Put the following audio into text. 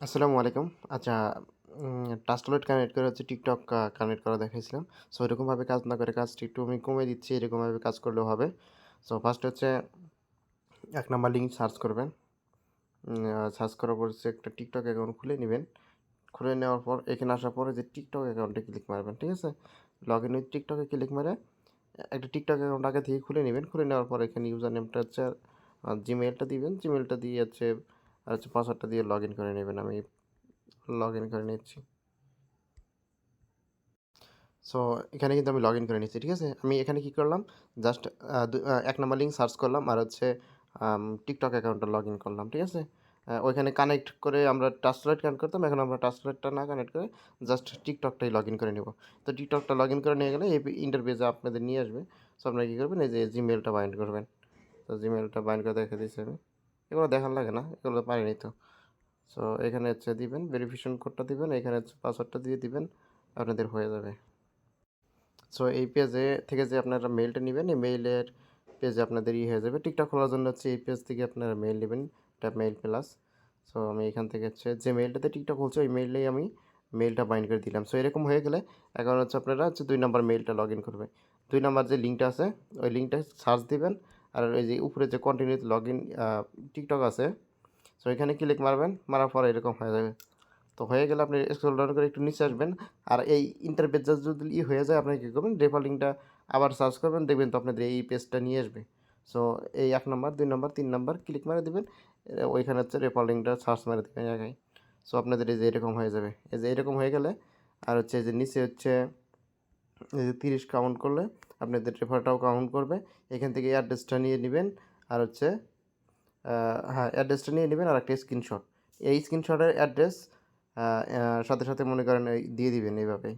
আসসালামু আলাইকুম। আচ্ছা, টাস্কলেট কানেক্ট করে হচ্ছে টিকটক কানেক্ট করা দেখাইছিলাম। সো এরকমভাবে কাজ না করে কাজটি একটু আমি কমিয়ে দিচ্ছি। এরকমভাবে কাজ করলেও হবে। সো ফার্স্ট হচ্ছে ১ নাম্বার লিঙ্ক সার্চ করবেন। সার্চ করার পর হচ্ছে একটা টিকটক অ্যাকাউন্ট খুলে নিবেন। খুলে নেওয়ার পর এখানে আসার পরে যে টিকটক অ্যাকাউন্টে ক্লিক মারবেন। ঠিক আছে? লগইন উইথ টিকটকে ক্লিক মেরে একটা টিকটক অ্যাকাউন্ট আগে থেকে খুলে নিবেন। খুলে নেওয়ার পর এখানে ইউজার নেমটা হচ্ছে জিমেইলটা দিবেন। জিমেইলটা দিয়ে হচ্ছে পাসওয়ার্ডটা দিয়ে লগইন করে নেবেন। আমি লগইন করে নিচ্ছি। সো এখানে কিন্তু আমি লগইন করে নিচ্ছি। ঠিক আছে? আমি এখানে কি করলাম? জাস্ট ১ নাম্বার লিঙ্ক সার্চ করলাম আর হচ্ছে টিকটক অ্যাকাউন্টটা লগইন করলাম। ঠিক আছে? ওইখানে কানেক্ট করে আমরা টাস্কলাইট কানেক্ট করতাম। এখন আমরা টাস্কলাইটটা না কানেক্ট করে জাস্ট টিকটকটাই লগইন করে নিব। তো টিকটকটা লগইন করে নিয়ে গেলে এই ইন্টারফেসে আপনাদের নিয়ে আসবে। সো আপনারা কি করবেন? এই যে জিমেইলটা বাইন্ড করবেন। তো জিমেইলটা বাইন্ড করে দেখাই দিচ্ছি আমি। এগুলো দেখার লাগে না। এগুলো পারিনি তো। সো এখানে হচ্ছে দিবেন, ভেরিফিকেশন কোডটা দিবেন। এখানে হচ্ছে পাসওয়ার্ডটা দিয়ে দিবেন। আপনাদের হয়ে যাবে। সো এই পেজে থেকে যে আপনারা মেইলটা নিবেন, এই মেইলের পেজে আপনাদের হয়ে যাবে। টিকটক খোলার জন্য হচ্ছে এই পেজ থেকে আপনারা মেইল নিবেন। Tap mail plus. সো আমি এখান থেকে হচ্ছে যে মেইলটাতে টিকটক খুলছে ওই মেইলেই আমি মেইলটা বাইন্ড করে দিলাম। সো এরকম হয়ে গেলে এখন হচ্ছে আপনারা হচ্ছে ২ নাম্বার মেইলটা লগইন করবে। ২ নাম্বার যে লিঙ্কটা আছে ওই লিঙ্কটা সার্চ দিবেন। আর ওই যে উপরে যে কন্টিনিউ লগইন টিকটক আছে, সো এখানে ক্লিক মারবেন। মারার পরে এরকম হয়ে যাবে। তো হয়ে গেলে আপনি স্ক্রল ডাউন করে একটু নিচে আসবেন। আর এই ইন্টারপেজ যদি হয়ে যায় আপনি কী করবেন, রেফার লিঙ্কটা আবার সার্চ করবেন, দেখবেন তো আপনাদের এই পেজটা নিয়ে আসবে। সো এই ১ নাম্বার, ২ নাম্বার, ৩ নাম্বার ক্লিক মেরে দিবেন। ওইখানে হচ্ছে রেফার লিঙ্কটা সার্চ মেরে দেবেন জায়গায়। সো আপনাদের এই যে এরকম হয়ে যাবে। এই যে এরকম হয়ে গেলে আর হচ্ছে এই যে নিচে হচ্ছে এই যে ৩০ কাউন্ট করলে আপনাদের রেফারটাও কাউন্ট করবে। এখান থেকে অ্যাড্রেসটা নিয়ে নিবেন। আর হচ্ছে হ্যাঁ, অ্যাড্রেসটা নিয়ে নিবেন আর একটা স্ক্রিনশট। এই স্ক্রিনশটের অ্যাড্রেস সাথে মনে করেন এই দিয়ে দিবেন এইভাবে।